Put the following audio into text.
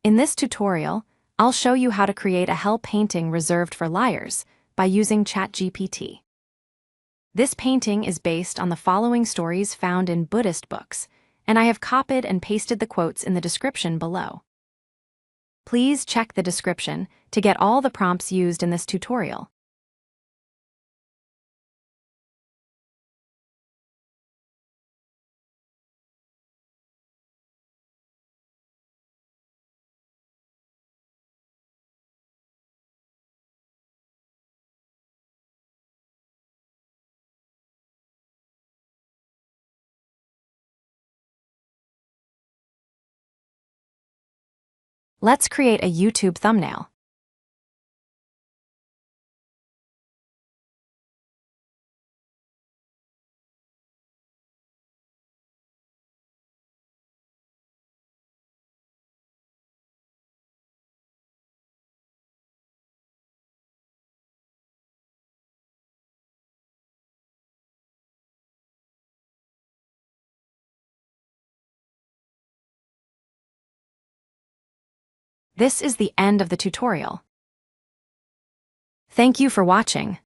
In this tutorial, I'll show you how to create a hell painting reserved for liars by using ChatGPT. This painting is based on the following stories found in Buddhist books, and I have copied and pasted the quotes in the description below. Please check the description to get all the prompts used in this tutorial. Let's create a YouTube thumbnail. This is the end of the tutorial. Thank you for watching.